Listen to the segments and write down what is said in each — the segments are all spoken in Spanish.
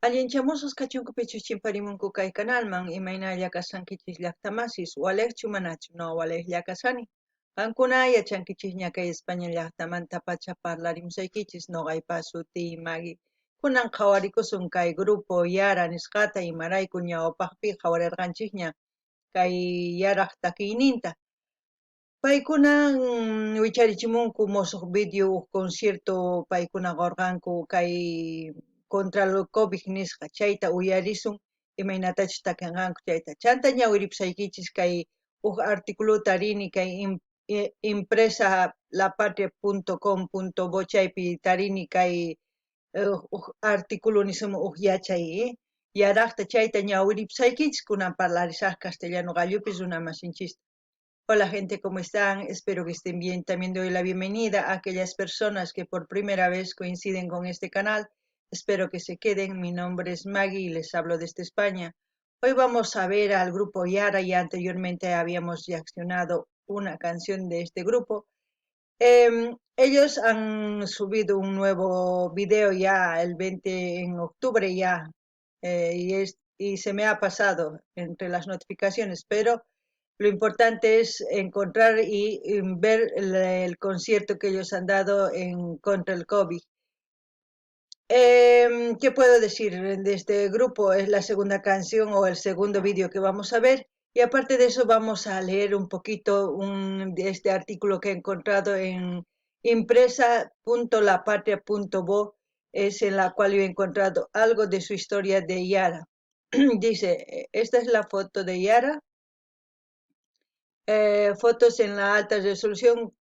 Allinchamusqas kachunkupichus chimparimunku kay canalman imaynalla kasankichis llaqtamasis waleqchu manachu no waleqlla kasani qankuna yachankichis ña kay España llaqtamanta pacha parlarimusaykichis noqaypas suti Maggie kunan qhawarikusun kay grupo Yara nisqata imarayku ñawpaqpi qhawarirqanchis ña kay yaraq takiyninta paykunan wicharichimunku musuq video concierto paykuna qurqanku kay contra el COVID nisqa chayta uyarisun imaynatachus takinqanku chayta chanta ñawiripusaykichis kay articuluta rini kay impresa lapatria.com.bo chaypi tarini kay artículo nisuma yachay yaraqta chayta ñawiripusaykichis kunan parlarisaq castellano gallupis runa masinchista. Hola gente, ¿cómo están? Espero que estén bien. También doy la bienvenida a aquellas personas que por primera vez coinciden con este canal. Espero que se queden. Mi nombre es Maggie y les hablo desde España. Hoy vamos a ver al grupo Yara. Ya anteriormente habíamos reaccionado una canción de este grupo. Ellos han subido un nuevo video ya el 20 en octubre ya y se me ha pasado entre las notificaciones, pero lo importante es encontrar y ver el concierto que ellos han dado en contra el COVID. ¿Qué puedo decir de este grupo? Es la segunda canción o el segundo vídeo que vamos a ver. Y aparte de eso vamos a leer un poquito de este artículo que he encontrado en impresa.lapatria.bo, es en la cual yo he encontrado algo de su historia de Yara. Dice, esta es la foto de Yara. Fotos en la alta resolución,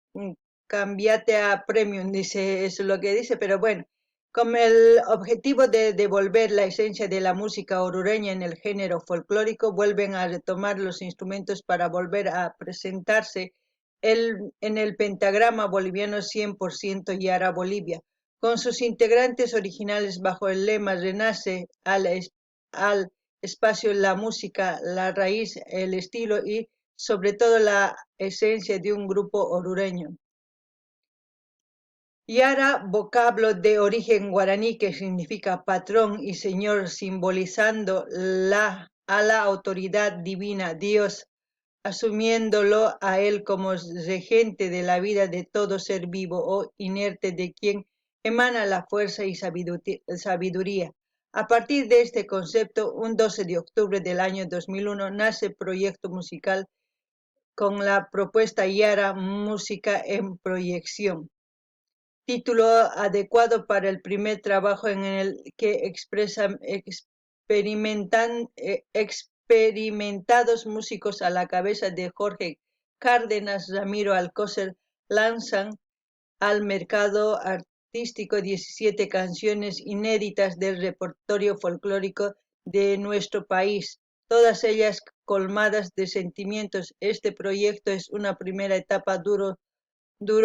cambiate a premium, dice, eso es lo que dice, pero bueno, con el objetivo de devolver la esencia de la música orureña en el género folclórico, vuelven a retomar los instrumentos para volver a presentarse en el pentagrama boliviano 100% Yara Bolivia, con sus integrantes originales bajo el lema Renace al espacio, la música, la raíz, el estilo y sobre todo la esencia de un grupo orureño. Yara, vocablo de origen guaraní que significa patrón y señor, simbolizando a la autoridad divina, Dios, asumiéndolo a él como regente de la vida de todo ser vivo o inerte de quien emana la fuerza y sabiduría. A partir de este concepto, un 12 de octubre del año 2001 nace el proyecto musical con la propuesta Yara Música en Proyección, título adecuado para el primer trabajo en el que experimentados músicos a la cabeza de Jorge Cárdenas, Ramiro Alcócer lanzan al mercado artístico 17 canciones inéditas del repertorio folclórico de nuestro país, todas ellas colmadas de sentimientos. Este proyecto es una primera etapa, duró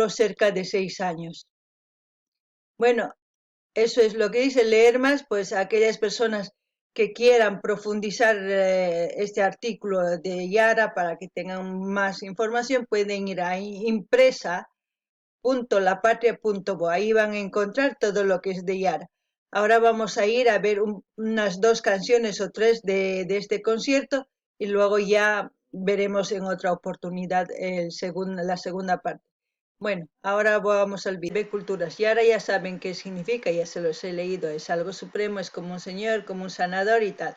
cerca de 6 años. Bueno, eso es lo que dice. Leer más, pues aquellas personas que quieran profundizar este artículo de Yara para que tengan más información, pueden ir a impresa.lapatria.bo. Ahí van a encontrar todo lo que es de Yara. Ahora vamos a ir a ver unas 2 canciones o 3 de este concierto y luego ya veremos en otra oportunidad la segunda parte. Bueno, ahora vamos al video. Culturas. Yara ya saben qué significa, ya se los he leído. Es algo supremo, es como un señor, como un sanador y tal.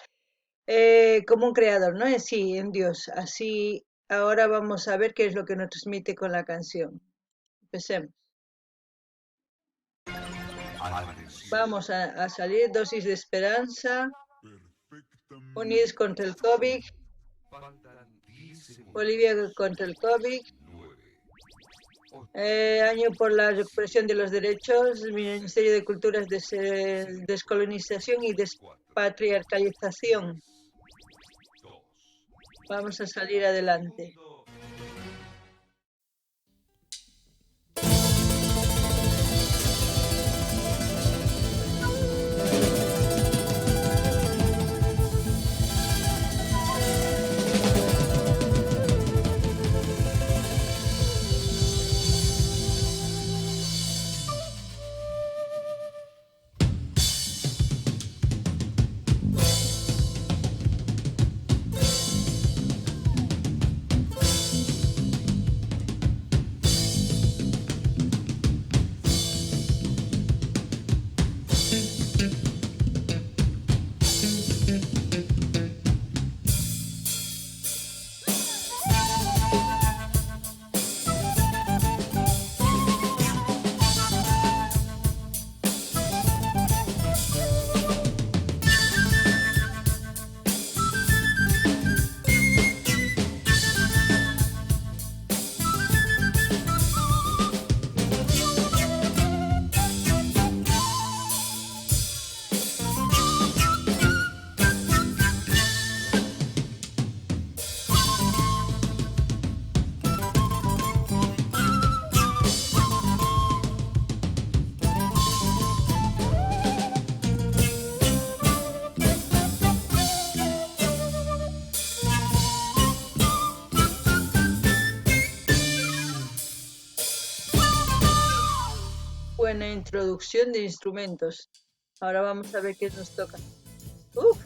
Como un creador, ¿no? Sí, en Dios. Así, ahora vamos a ver qué es lo que nos transmite con la canción. Empecemos. Vamos a salir, dosis de esperanza, unidos contra el COVID, Bolivia contra el COVID, año por la recuperación de los derechos, Ministerio de Culturas, Descolonización y Despatriarcalización. Vamos a salir adelante. buena introducción de instrumentos. Ahora vamos a ver qué nos toca. Uf.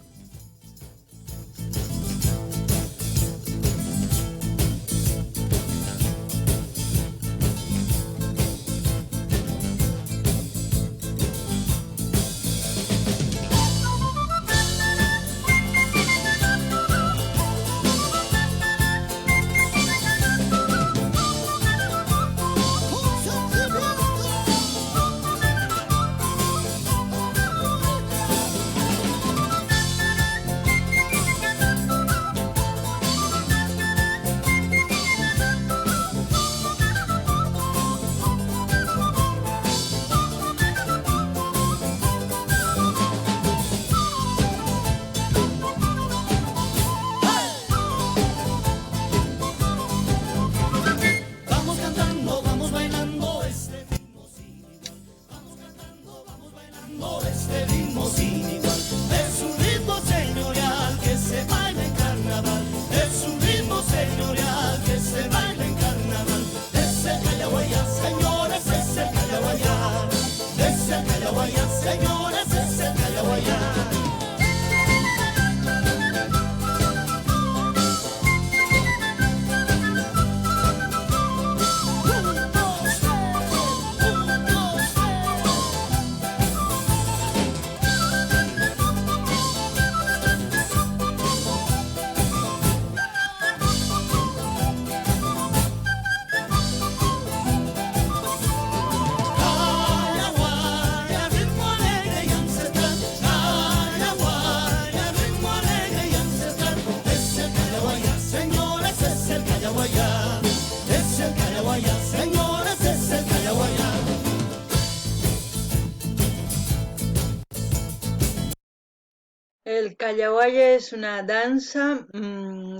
El Callahuaya es una danza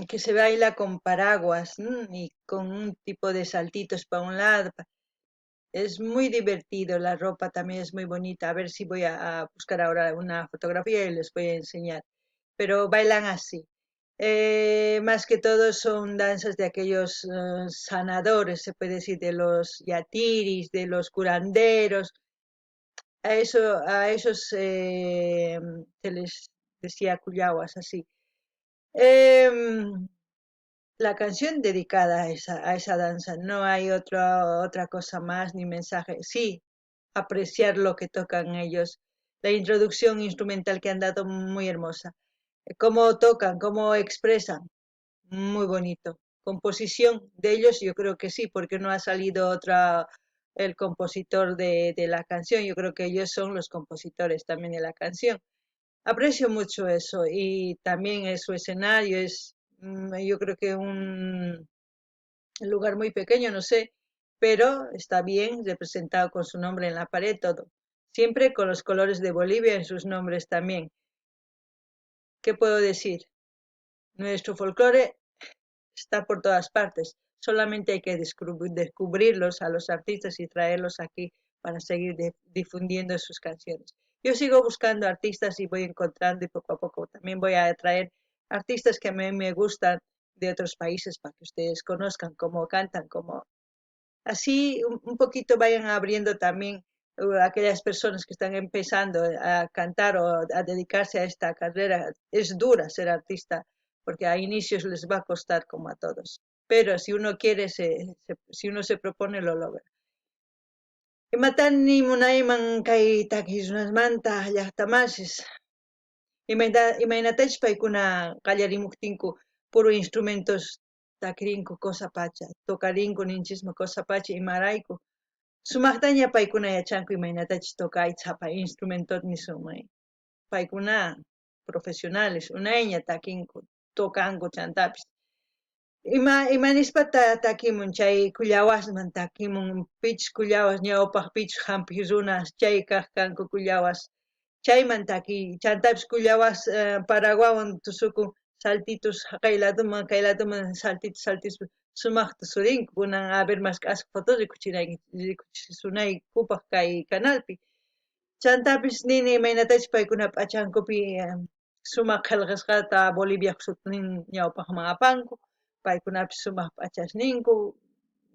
que se baila con paraguas y con un tipo de saltitos para un lado. Es muy divertido, la ropa también es muy bonita. A ver si voy a buscar ahora una fotografía y les voy a enseñar. Pero bailan así. Más que todo son danzas de aquellos sanadores, se puede decir, de los yatiris, de los curanderos. A esos se les decía cuyahuas así. Em, la canción dedicada a esa danza, no hay otra cosa más ni mensaje. Sí, apreciar lo que tocan ellos. La introducción instrumental que han dado muy hermosa. Cómo tocan, cómo expresan, muy bonito. Composición de ellos, yo creo que sí, porque no ha salido otra, el compositor de la canción. Yo creo que ellos son los compositores también de la canción. Aprecio mucho eso y también su escenario es, yo creo que un lugar muy pequeño, no sé, pero está bien representado con su nombre en la pared, todo. Siempre con los colores de Bolivia en sus nombres también. ¿Qué puedo decir? Nuestro folclore está por todas partes. Solamente hay que descubrirlos a los artistas y traerlos aquí para seguir difundiendo sus canciones. Yo sigo buscando artistas y voy encontrando y poco a poco también voy a traer artistas que a mí me gustan de otros países para que ustedes conozcan cómo cantan, cómo así un poquito vayan abriendo también aquellas personas que están empezando a cantar o a dedicarse a esta carrera. Es dura ser artista porque a inicios les va a costar como a todos. Pero si uno quiere, si uno se propone, lo logra. Imatani munayman kay takismunasmanta llaqtamasis. Imaynatachu paykuna qallarimuptinku puro instrumentos takirinku cosa pacha, tokarinku ninchismi cosa pacha imarayku. Sumaqtaña paykuna yachanku imaynatachu tokayta hapa instrumentot nisumay. Paykuna profesionales, unayña takinku, tokanku chantapis. Imanispa takimun chay kullawasman takimun pichus kullawas ñawpaq pichus hampiq runa chay kaq kanku kullawas chayman taki chantapis kullawas Paraguawan tusukun saltitos kay ladoman saltitos saltitos sumaqta surinku kunan a ver más k'asqa fotos rikuchisunaykupaq kay canalpi chantapis nini imaynatachu paykuna p'achankupi sumaq qillqasqata Boliviaq sutinin ñawpaqman apanku paykunapis sumaq p'achasninku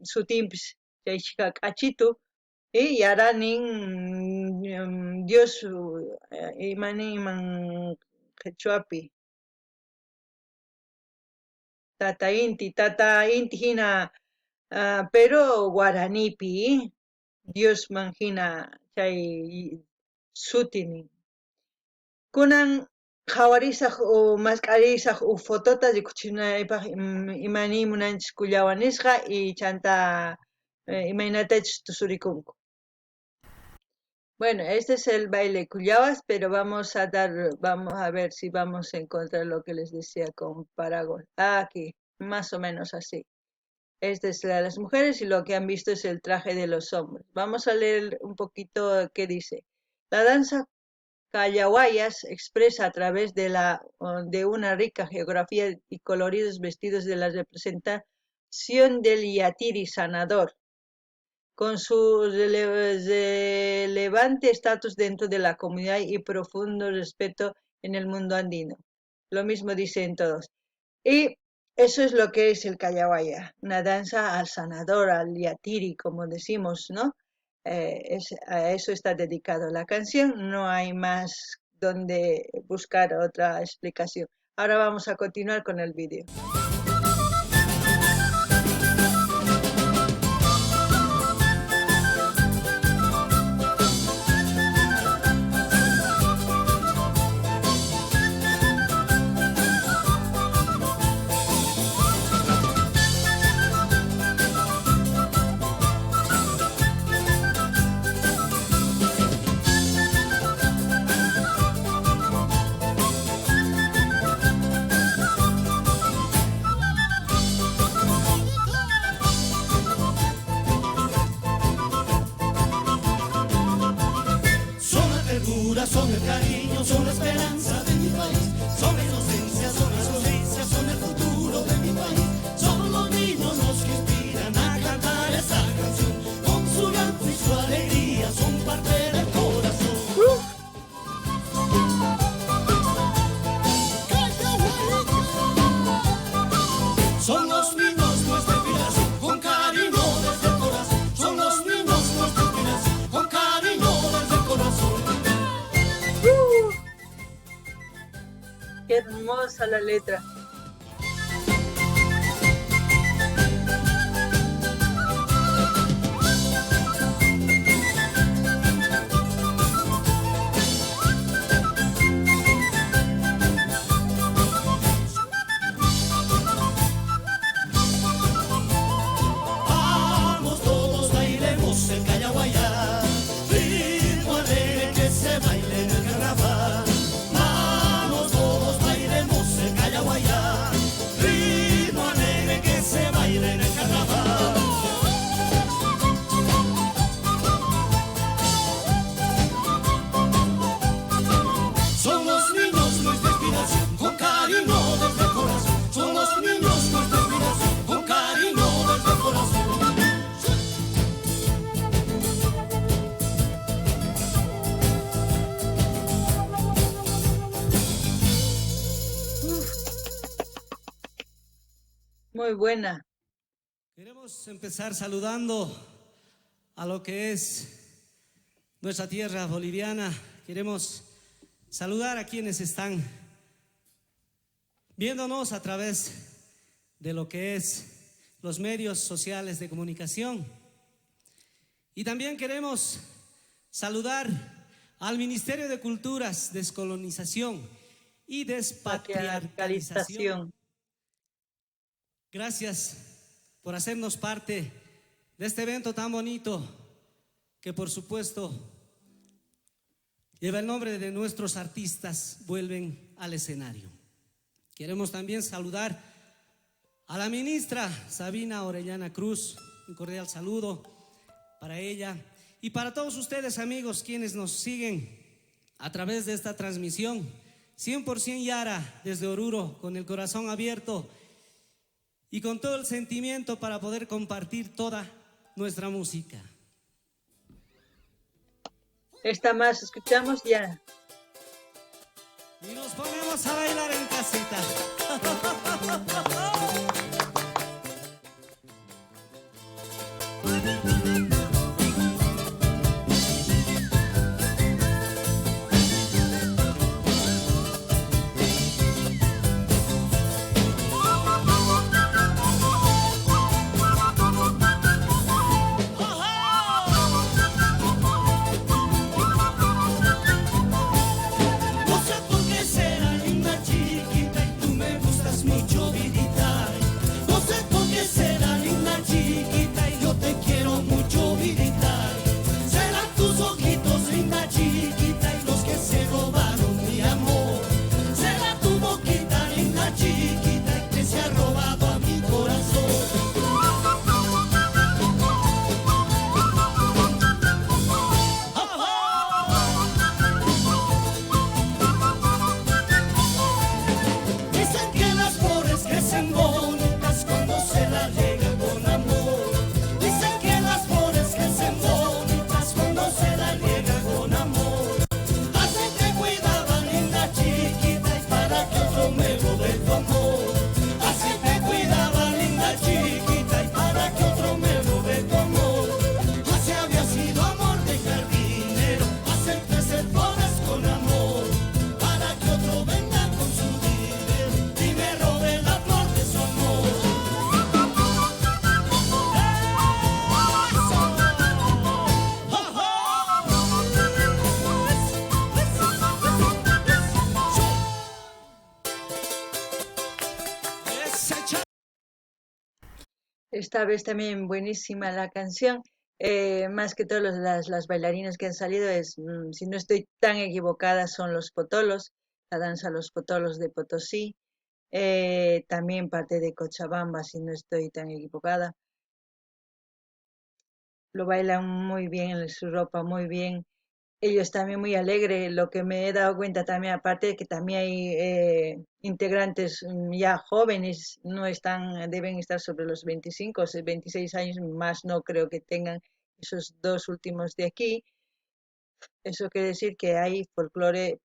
sutinpis chaychika k'achitu y yara nin Dios imani iman quechuapi tata inti hina pero guaranipi Dios man hina chay sutini kunan hawarisaq masqarisaq fotota rikuchinaypaq imani munanchis kullawan nisqa y chanta imaynatachus tusurikunku. Bueno, este es el baile Cuyabas, pero vamos a ver si vamos a encontrar lo que les decía con Paraguay. Aquí, más o menos así. Este es la de las mujeres y lo que han visto es el traje de los hombres. Vamos a leer un poquito qué dice. La danza Callahuayas expresa a través de una rica geografía y coloridos vestidos de la representación del yatiri sanador, con su relevante estatus dentro de la comunidad y profundo respeto en el mundo andino. Lo mismo dicen todos. Y eso es lo que es el Callahuaya, una danza al sanador, al yatiri, como decimos, ¿no? A eso está dedicado la canción, no hay más donde buscar otra explicación. Ahora vamos a continuar con el vídeo. Son el cariño, son la esperanza de mi país, son la inocencia, son la sonrisa, son el futuro de mi país. Son los niños los que inspiran a cantar esta canción, con su llanto y su alegría, son parte del corazón. Son los niños nuestra inspiración, con cariño desde el corazón. Son los niños nuestra inspiración, con cariño desde el corazón. Qué hermosa la letra. Vamos todos, bailemos el Callahuayá, ritmo alegre que se baile en el carnaval. Vamos todos, bailemos el Callahuayá, ritmo alegre que se baile en el carnaval. Son los niños nuestra inspiración, con cariño desde el corazón. Son los niños nuestra inspiración, con cariño desde el corazón. Muy buena. Queremos empezar saludando a lo que es nuestra tierra boliviana. Queremos saludar a quienes están viéndonos a través de lo que es los medios sociales de comunicación. Y también queremos saludar al Ministerio de Culturas, Descolonización y Despatriarcalización. Gracias por hacernos parte de este evento tan bonito que, por supuesto, lleva el nombre de nuestros artistas, vuelven al escenario. Queremos también saludar a la ministra Sabina Orellana Cruz, un cordial saludo para ella y para todos ustedes, amigos, quienes nos siguen a través de esta transmisión. 100% Yara desde Oruro, con el corazón abierto y con todo el sentimiento para poder compartir toda nuestra música. Esta más escuchamos ya. Y nos ponemos a bailar en casita. Esta vez también buenísima la canción. Más que todo las bailarinas que han salido si no estoy tan equivocada, son los potolos, la danza Los Potolos de Potosí. También parte de Cochabamba, si no estoy tan equivocada. Lo bailan muy bien, en su ropa muy bien. Ellos también muy alegres. Lo que me he dado cuenta también, aparte de que también hay integrantes ya jóvenes, no están, deben estar sobre los 25 o 26 años, más no creo que tengan esos dos últimos de aquí. Eso quiere decir que hay folclore,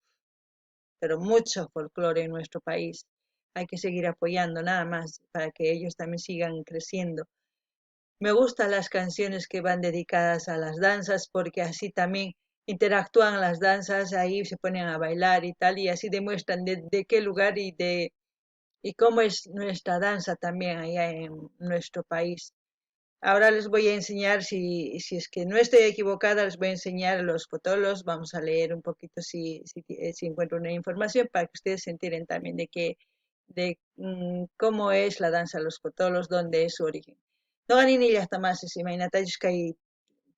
pero mucho folclore en nuestro país. Hay que seguir apoyando nada más para que ellos también sigan creciendo. Me gustan las canciones que van dedicadas a las danzas porque así también interactúan las danzas, ahí se ponen a bailar y tal, y así demuestran de qué lugar y cómo es nuestra danza también allá en nuestro país. Ahora les voy a enseñar, si es que no estoy equivocada, les voy a enseñar los potolos. Vamos a leer un poquito si encuentro una información para que ustedes se enteren también cómo es la danza de los potolos, dónde es su origen. No ganin ni hasta más, si imagínate,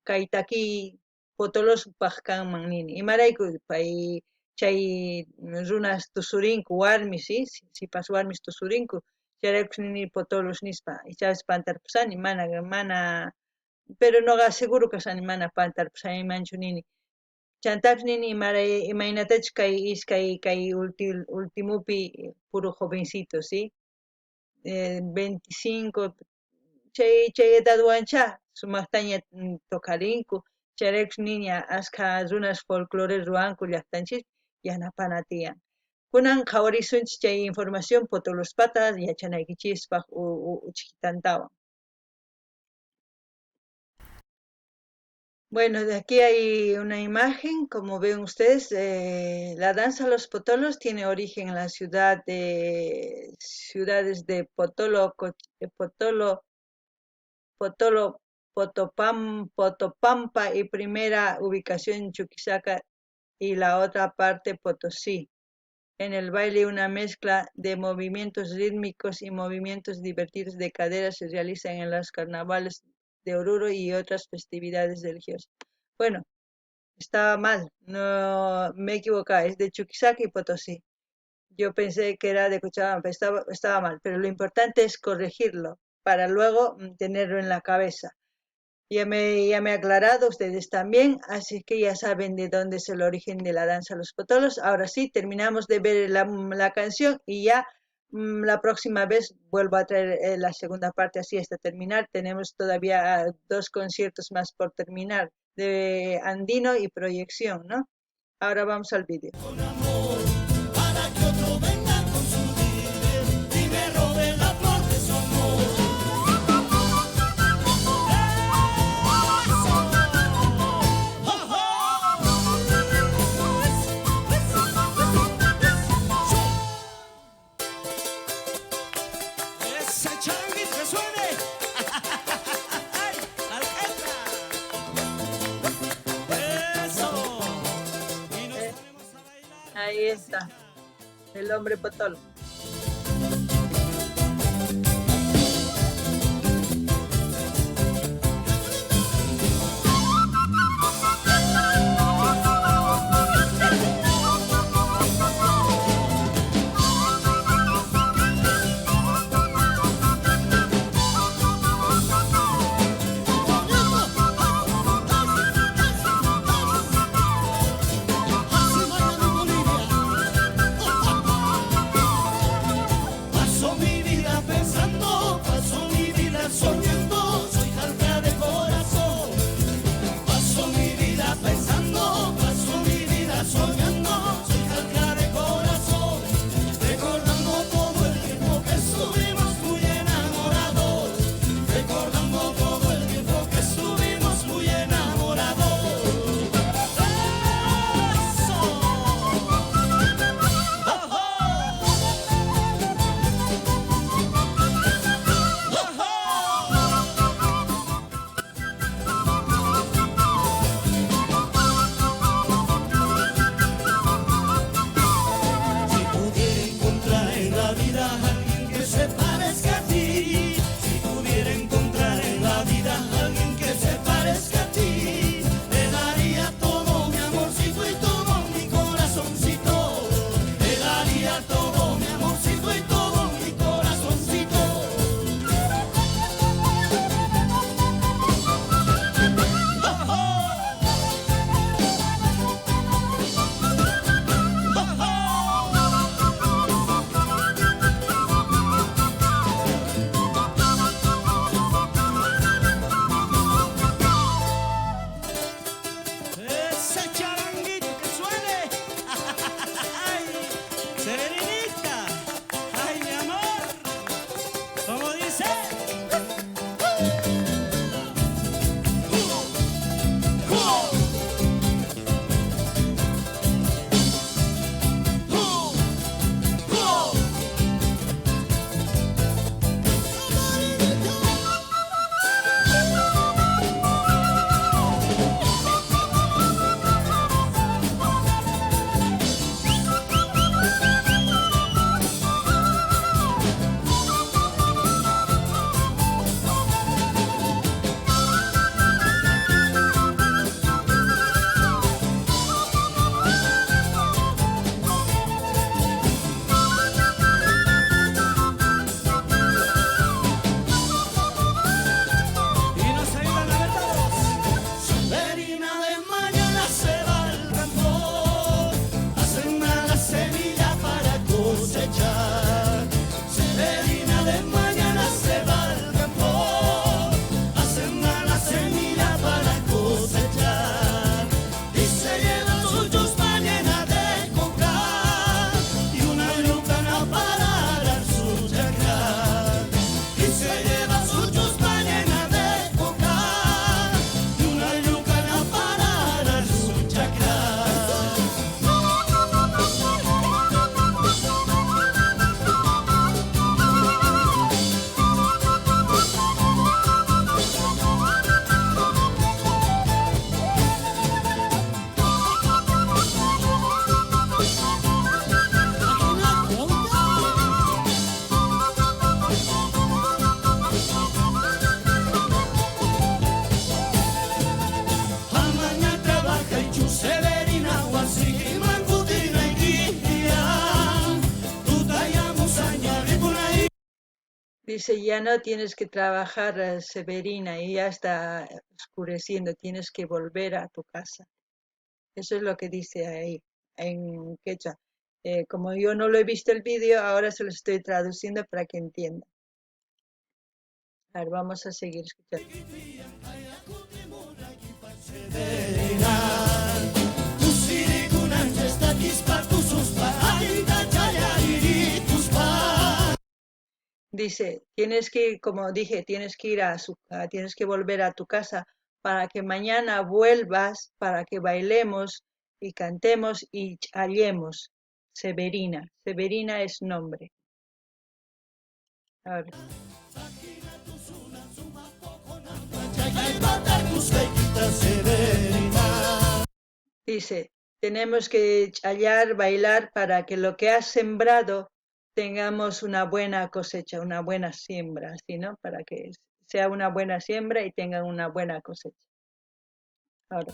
kaitaki potolos pajkan nini. Imarayku pay chay runas tusurinku warmi, si pas warmis tusurinku, chayrakus nini potolos nispa. Ichapas pantarpusani, mana, pero no seguro kasani mana pantarpusani manchu nini. Chantaps nini imaynatach kay ultimupi puro jovencito, ¿sí? 25, chay edad wancha, sumaqtaña tokarinku, chayrakus niña askha runas folclore ruanku llaqtanchis yanapana tiyan. Kunan qhawarisunchis chay información potolospata yachanaykichispaq chiquitantawan. Bueno, de aquí hay una imagen, como ven ustedes, la danza Los Potolos tiene origen en la ciudades de Potolo, Potopampa y primera ubicación en Chuquisaca y la otra parte Potosí. En el baile una mezcla de movimientos rítmicos y movimientos divertidos de cadera se realizan en los carnavales de Oruro y otras festividades religiosas. Bueno, estaba mal, no me equivocaba, es de Chuquisaca y Potosí. Yo pensé que era de Cochabamba, estaba mal, pero lo importante es corregirlo para luego tenerlo en la cabeza. Ya me he aclarado, ustedes también, así que ya saben de dónde es el origen de la danza Los Potolos. Ahora sí, terminamos de ver la canción y ya la próxima vez vuelvo a traer la segunda parte así hasta terminar. Tenemos todavía 2 conciertos más por terminar, de Andino y Proyección, ¿no? Ahora vamos al vídeo. Ahí está, el hombre potolo. Dice, ya no tienes que trabajar, Severina, y ya está oscureciendo, tienes que volver a tu casa. Eso es lo que dice ahí, en quechua. Como yo no lo he visto el vídeo, ahora se lo estoy traduciendo para que entienda. A ver, vamos a seguir escuchando. Dice, tienes que, como dije, tienes que ir tienes que volver a tu casa para que mañana vuelvas, para que bailemos y cantemos y hallemos. Severina. Severina es nombre. A ver. Dice, tenemos que hallar, bailar para que lo que has sembrado tengamos una buena cosecha, una buena siembra, así, ¿no? Para que sea una buena siembra y tengan una buena cosecha. Ahora.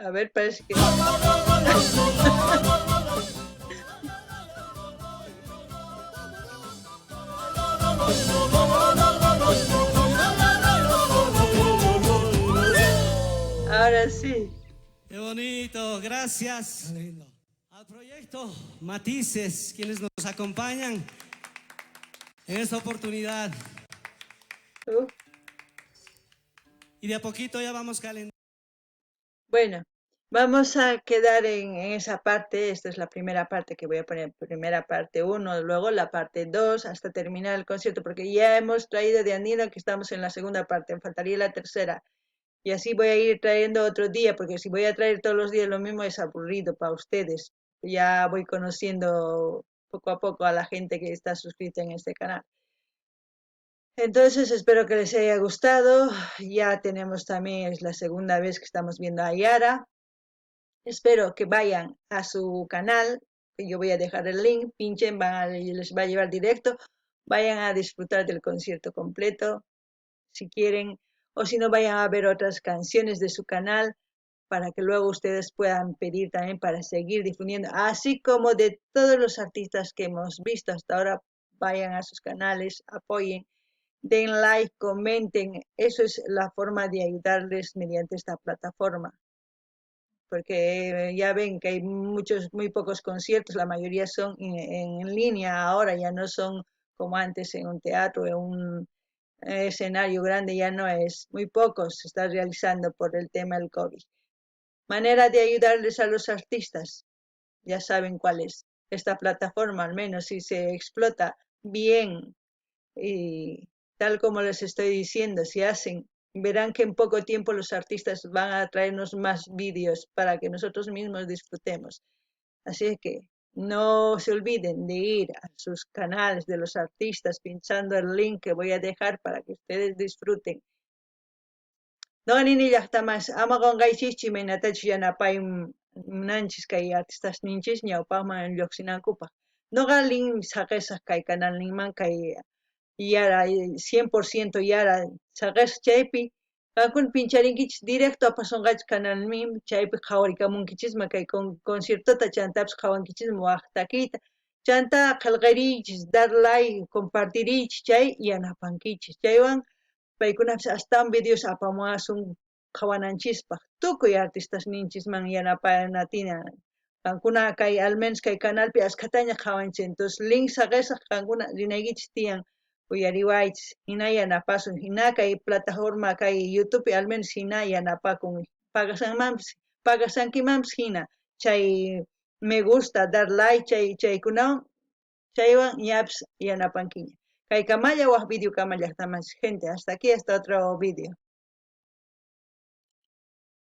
A ver, parece que... Ahora sí. Qué bonito, gracias al proyecto Matices, quienes nos acompañan en esta oportunidad. Y de a poquito ya vamos calentando. Bueno, vamos a quedar en esa parte. Esta es la primera parte que voy a poner, primera parte 1, luego la parte 2, hasta terminar el concierto, porque ya hemos traído de Andino que estamos en la segunda parte, me faltaría la tercera. Y así voy a ir trayendo otro día, porque si voy a traer todos los días lo mismo es aburrido para ustedes. Ya voy conociendo poco a poco a la gente que está suscrita en este canal. Entonces espero que les haya gustado. Ya tenemos también, es la segunda vez que estamos viendo a Yara. Espero que vayan a su canal, que yo voy a dejar el link, pinchen, les va a llevar directo. Vayan a disfrutar del concierto completo, si quieren, o si no, vayan a ver otras canciones de su canal para que luego ustedes puedan pedir también para seguir difundiendo, así como de todos los artistas que hemos visto hasta ahora. Vayan a sus canales, apoyen, den like, comenten. Eso es la forma de ayudarles mediante esta plataforma, porque ya ven que hay muy pocos conciertos, la mayoría son en línea ahora, ya no son como antes en un teatro, en un escenario grande, ya no es, muy pocos se está realizando por el tema del COVID. Manera de ayudarles a los artistas, ya saben cuál es. Esta plataforma, al menos si se explota bien y tal como les estoy diciendo, si hacen, verán que en poco tiempo los artistas van a traernos más vídeos para que nosotros mismos disfrutemos. Así que no se olviden de ir a sus canales de los artistas pinchando el link que voy a dejar para que ustedes disfruten. No ni ya está más. Ama con gaichichi me natachi ya napay nanchis kay artistas ninchis ñawpaqman lluqsinankupa. No galin saqesaq kay canal ninman kay yara 100% yara saqes chaypi kankun pincharinkichis directo apasonqachis canalmi chaypi qhawarikamunkichisma kay conciertota chantapas qhawankichisma waqtakita chanta qillqirichis dar like compartirichis chay yanapankichis chaywan paykunapas astawan videos apamuwasun qhawananchispa tukuy artistas ninchisman yanapanatina kankuna kay al menos kay canalpi askataña qhawanchis. Entonces link saqesaq kankuna rinaykichis tiyan uyariwaychis hina yanapasun, hina kay plataforma kay YouTube al menos hina yanapakun pagasankimanpas hina chay me gusta dar like chaykunawan chaywan ñapas yanapankiña. Kay kamalla waq video kamallaqtamas gente. Hasta aquí, hasta otro video.